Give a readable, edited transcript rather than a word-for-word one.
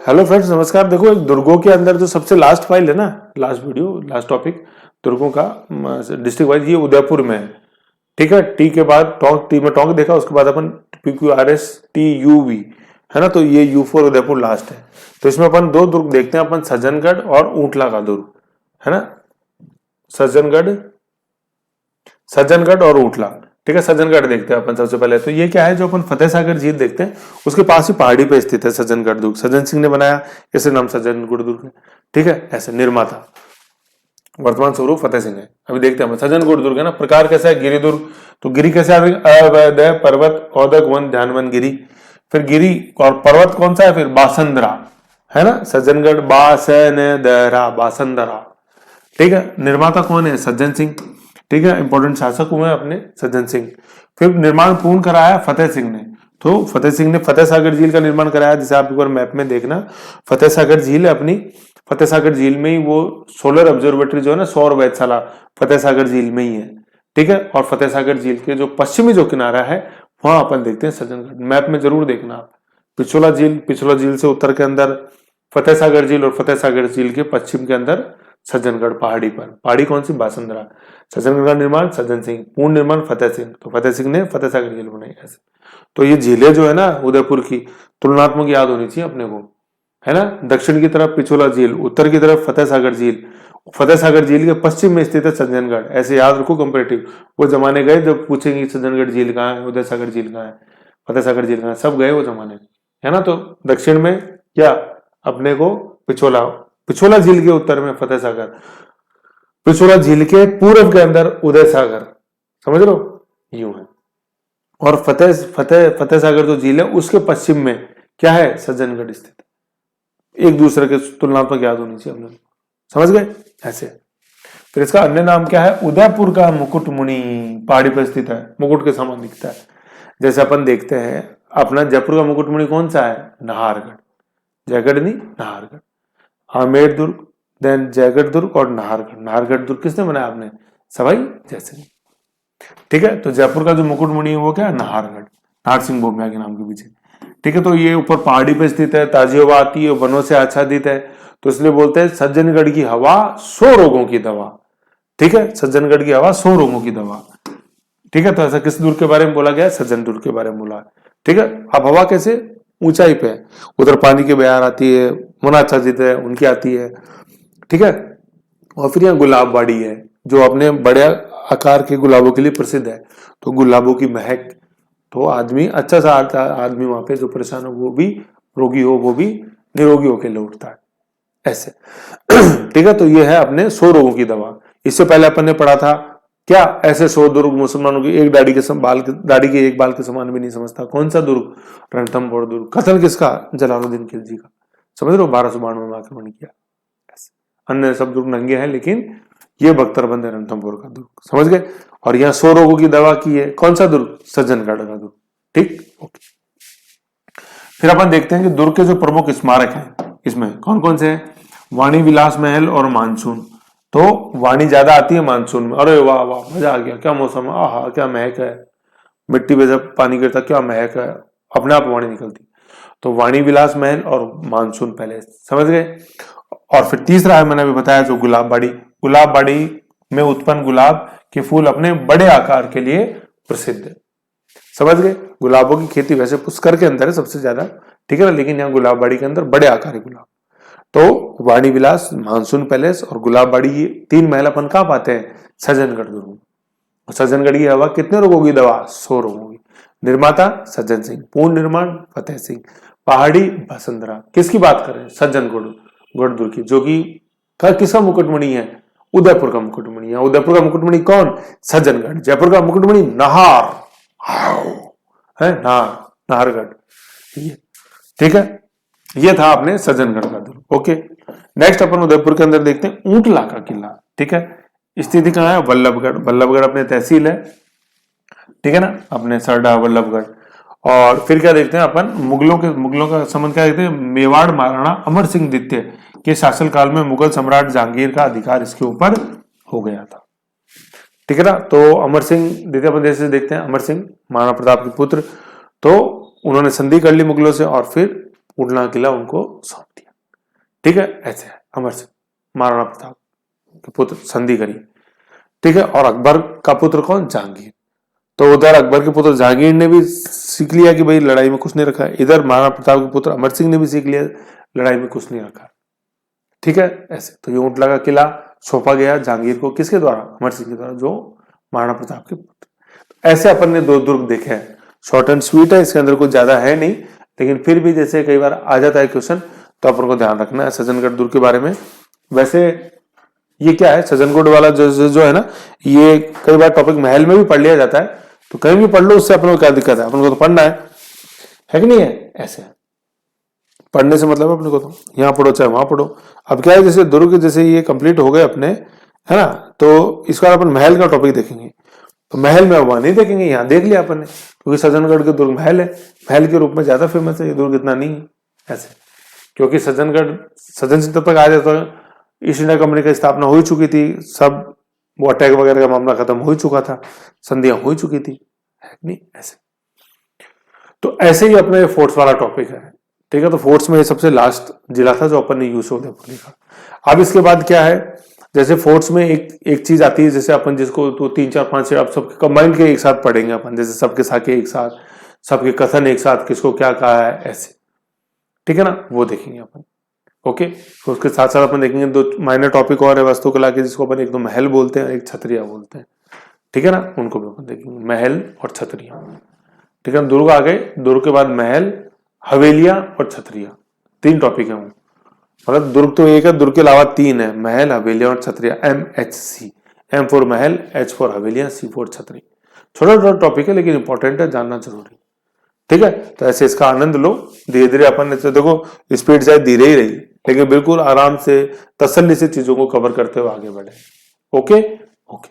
Hello friends, नमस्कार। देखो, एक दुर्गों के अंदर जो सबसे लास्ट फाइल है ना, लास्ट वीडियो, लास्ट टॉपिक दुर्गों का डिस्ट्रिक्ट वाइज, ये उदयपुर में है। ठीक है, टी के बाद टोंक, टी में टोंक देखा, उसके बाद अपन PQRS TUV है ना, तो ये U4 उदयपुर लास्ट है। तो इसमें अपन दो दुर्ग देखते हैं, अपन सज्जनगढ़ और ऊंटला का दुर्ग, है ना। सज्जनगढ़ सज्जनगढ़ और ऊंटला। ठीक है, सज्जनगढ़ देखते हैं अपन सबसे पहले। तो ये क्या है, जो अपन फतेह सागर झील देखते हैं उसके पास ही पहाड़ी पे स्थित है सज्जनगढ़ दुर्ग। सज्जन सिंह ने बनाया, इसे नाम सज्जनगढ़ दुर्ग है। ठीक है, ऐसे निर्माता वर्तमान स्वरूप फतेह सिंह है। अभी देखते हैं सज्जनगढ़ दुर्ग है ना। प्रकार कैसा है, गिरि दुर्ग। तो गिरि कैसे आ गई, अवैध पर्वत, औदक वन, ध्यानवन गिरी। फिर गिरी और पर्वत कौन सा है, फिर बासंदरा, है ना। सज्जनगढ़ बासनदरा, बासंदरा। ठीक है, निर्माता कौन है, सज्जन सिंह। ठीक है, इंपॉर्टेंट शासक हुए अपने सज्जन सिंह। फिर निर्माण पूर्ण कराया फतेह सिंह ने। तो फतेह सिंह ने फतेह सागर झील का निर्माण कराया, जिसे आप एक बार मैप में देखना। फतेह सागर झील है अपनी, फतेह सागर झील में ही वो सोलर ऑब्जर्वेटरी जो है ना, सौर वेधशाला, फतेह सागर झील में ही है। ठीक है, और फतेह सागर झील के जो पश्चिमी जो किनारा है, वहां अपन देखते हैं सज्जनगढ़। मैप में जरूर देखना आप। पिछोला झील, पिछोला झील से उत्तर के अंदर फतेह सागर झील, और फतेह सागर झील के पश्चिम के अंदर सज्जनगढ़ पहाड़ी पर। पहाड़ी कौन सी, बासंदरा। सज्जनगढ़ का निर्माण सज्जन सिंह, पूर्ण निर्माण फतेह सिंह। तो फतेह सिंह ने फतेह सागर झील बनाई ऐसे। तो ये झीलें जो है ना उदयपुर की, तुलनात्मक याद होनी चाहिए अपने को, है ना। दक्षिण की तरफ पिछोला झील, उत्तर की तरफ फतेह सागर झील, फतेह सागर झील के पश्चिम में स्थित है सज्जनगढ़। ऐसे याद रखो कंपेरेटिव। वो जमाने गए जब पूछेंगे सज्जनगढ़ झील कहाँ है, उदय सागर झील कहाँ है, फतेह सागर झील कहाँ है, सब गए वो जमाने, है ना। तो दक्षिण में क्या अपने को पिछोला, पिछोला झील के उत्तर में फतेह सागर, पिछोला झील के पूर्व के अंदर उदय सागर, समझ लो, यूं है। और फतेह फतेह फतेह सागर जो झील है उसके पश्चिम में क्या है, सज्जनगढ़ स्थित। एक दूसरे के तुलनात्मक याद होनी चाहिए हम लोग, समझ गए ऐसे। फिर इसका अन्य नाम क्या है, उदयपुर का मुकुटमुनि, पहाड़ी पर स्थित है, मुकुट के समान दिखता है। जैसे अपन देखते हैं अपना जयपुर का मुकुटमुनि कौन सा है, नाहरगढ़। जयगढ़ नहीं, नाहरगढ़। आमेर दुर्ग, देन जयगढ़ दुर्ग और नाहरगढ़। नाहरगढ़ दुर्ग किसने बनाया, आपने, सवाई जयसिंह। ठीक है, तो जयपुर का जो मुकुटमुनि है वो क्या है, नाहरगढ़, नाहर सिंह भूमिया के नाम के पीछे। ठीक है, तो ये ऊपर पहाड़ी पे स्थित है, ताजी हवा आती है, वनों से आच्छादित है। तो इसलिए बोलते हैं सज्जनगढ़ की हवा 100 रोगों की दवा। ठीक है, सज्जनगढ़ की हवा 100 रोगों की दवा। ठीक है, तो ऐसा किस दुर्ग के बारे में बोला गया है, सज्जन दुर्ग के बारे में बोला है। ठीक है, अब हवा कैसे, ऊंचाई पे है, उधर पानी की बयार आती है, वन आच्छादित है, उनकी आती है। ठीक है, और फिर यहाँ गुलाबबाड़ी है जो अपने बड़े आकार के गुलाबों के लिए प्रसिद्ध है। तो गुलाबों की महक, तो आदमी अच्छा सा आदमी वहां पे जो परेशान हो वो भी, रोगी हो वो भी निरोगी होकर लौटता है ऐसे। ठीक है, तो ये है अपने 100 रोगों की दवा। इससे पहले अपन ने पढ़ा था क्या, ऐसे 100 दुर्ग मुसलमानों की एक दाढ़ी के बाल, दाढ़ी के एक बाल के समान भी नहीं समझता। कौन सा दुर्ग, रणथंभौर दुर्ग। कथन किसका, जलालुद्दीन खिलजी का। समझ लो, 1292 में आक्रमण किया। अन्य सब दुर्ग नंगे हैं, लेकिन ये बख्तरबंद है रणथंभौर का दुर्ग, समझ गए। और यहाँ 100 रोगों की दवा की है, कौन सा दुर्ग, सज्जनगढ़ का दुर्ग। ठीक, ओके। फिर अपन देखते हैं कि दुर्ग के जो प्रमुख स्मारक हैं इसमें कौन कौन से हैं। वाणी विलास महल और मानसून। तो वाणी ज्यादा आती है मानसून में, अरे वाह वाह मजा आ गया, क्या मौसम है, आहा क्या महक है, मिट्टी पे जब पानी गिरता क्या महक है, अपने आप वाणी निकलती। तो वाणी विलास महल और मानसून पैलेस, समझ गए। और फिर तीसरा है, मैंने अभी बताया, जो गुलाबबाड़ी। गुलाबबाड़ी में उत्पन्न गुलाब के फूल अपने बड़े आकार के लिए प्रसिद्ध है, समझ गए। गुलाबों की खेती वैसे पुष्कर के अंदर है सबसे ज्यादा, ठीक है ना, लेकिन यहाँ गुलाबबाड़ी के अंदर बड़े आकार है गुलाब। तो वाणी विलास, मानसून पैलेस और गुलाबबाड़ी, ये 3 महल अपन कहाँ पाते हैं, सज्जनगढ़ दुर्ग। सज्जनगढ़ की हवा कितने रोगों की दवा, 100 रोगों की। निर्माता सज्जन सिंह, पूर्ण निर्माण फतेह सिंह, पहाड़ी बसंतरा। किसकी बात कर रहे हैं, सज्जनगढ़ दुर्ग की, जो कि किसका मुकुटमणि है, उदयपुर का मुकुटमणि है। उदयपुर का मुकुटमणि कौन, सज्जनगढ़। जयपुर का मुकुटमणि नाहर है, नाहरगढ़। ठीक है, ये था अपने सज्जनगढ़ का दुर्ग। ओके, नेक्स्ट अपन उदयपुर के अंदर देखते हैं ऊंटला का किला। ठीक है, स्थिति कहाँ है, वल्लभगढ़। वल्लभगढ़ अपने तहसील है, ठीक है ना, अपने सरडा वल्लभगढ़। और फिर क्या देखते हैं अपन, मुगलों का संबंध क्या देखते हैं, मेवाड़ महाराणा अमर सिंह द्वितीय के शासनकाल में मुगल सम्राट जहांगीर का अधिकार इसके ऊपर हो गया था। ठीक है ना, तो अमर सिंह द्वितीय अपन जैसे देखते हैं, अमर सिंह महाराणा प्रताप के पुत्र। तो उन्होंने संधि कर ली मुगलों से, और फिर उड़ना किला उनको सौंप दिया। ठीक है, ऐसे है अमर सिंह महाराणा प्रताप के पुत्र संधि करी। ठीक है, और अकबर का पुत्र कौन? जहांगीर। तो उधर अकबर के पुत्र जहांगीर ने भी सीख लिया कि भाई लड़ाई में कुछ नहीं रखा है, इधर महाराणा प्रताप के पुत्र अमर सिंह ने भी सीख लिया लड़ाई में कुछ नहीं रखा। ठीक है, ऐसे तो ये ऊंटला का किला सौंपा गया जहांगीर को, किसके द्वारा? अमर सिंह के द्वारा, जो महाराणा प्रताप के पुत्र। ऐसे अपन ने 2 दुर्ग देखे हैं, शॉर्ट एंड स्वीट है, इसके अंदर कुछ ज्यादा है नहीं, लेकिन फिर भी जैसे कई बार आ जाता है क्वेश्चन तो अपन को ध्यान रखना है सज्जनगढ़ दुर्ग के बारे में। वैसे ये क्या है, सज्जनगढ़ वाला जो है ना, ये कई बार टॉपिक महल में भी पढ़ लिया जाता है, तो कहीं भी पढ़ लो, उससे अपन को क्या दिक्कत है, अपन को तो पढ़ना है कि नहीं है? ऐसे पढ़ने से मतलब अपने को तो यहाँ पढ़ो चाहे वहां पढ़ो। अब क्या है, जैसे दुर्ग जैसे ये कंप्लीट हो गए अपने, है ना, तो इस बार अपन महल का टॉपिक देखेंगे। तो महल में वहां नहीं देखेंगे, यहाँ देख लिया अपन ने, क्योंकि सज्जनगढ़ के दुर्ग महल है, महल के रूप में ज्यादा फेमस है, ये दुर्ग इतना नहीं है ऐसे। क्योंकि सज्जन सिंह तब तक आ जाता, ईस्ट इंडिया कंपनी की स्थापना हो चुकी थी, सब वो अटैक वगैरह का मामला खत्म हो चुका था, संधियां हो चुकी थी, है नहीं ऐसे। तो ऐसे ही अपने फोर्ट्स वाला टॉपिक है। ठीक है, तो फोर्ट्स में सबसे लास्ट जिला था जो अपन ने यूज उदयपुर लिखा। अब इसके बाद क्या है, जैसे फोर्ट्स में एक चीज आती है, जैसे अपन जिसको तो 3 4 5 6 आप सबके कंबाइंड के एक साथ पढ़ेंगे अपन, जैसे सबके साके एक साथ, सबके कथन एक साथ, किसको क्या कहा है ऐसे। ठीक है ना, वो देखेंगे अपन। ओके, तो उसके साथ साथ अपन देखेंगे 2 माइनर टॉपिक और है वास्तुकला के, जिसको अपन एक तो महल बोलते हैं, एक छतरिया बोलते हैं। ठीक है ना, उनको भी अपन देखेंगे, महल और छतरिया। ठीक है, दुर्ग आ गए, दुर्ग के बाद महल, हवेलियां और छतरिया, 3 टॉपिक है वो। मतलब दुर्ग तो एक है, दुर्ग के अलावा 3 है, महल, हवेलियां और छतरिया, MHC, M for Mahal, H for हवेलियां, C for छतरी। छोटा छोटा टॉपिक है लेकिन इंपॉर्टेंट है, जानना जरूरी। ठीक है, तो ऐसे इसका आनंद लो, धीरे धीरे अपन ने, तो देखो स्पीड शायद धीरे ही रही, लेकिन बिल्कुल आराम से तसल्ली से चीजों को कवर करते हुए आगे बढ़े। Okay okay.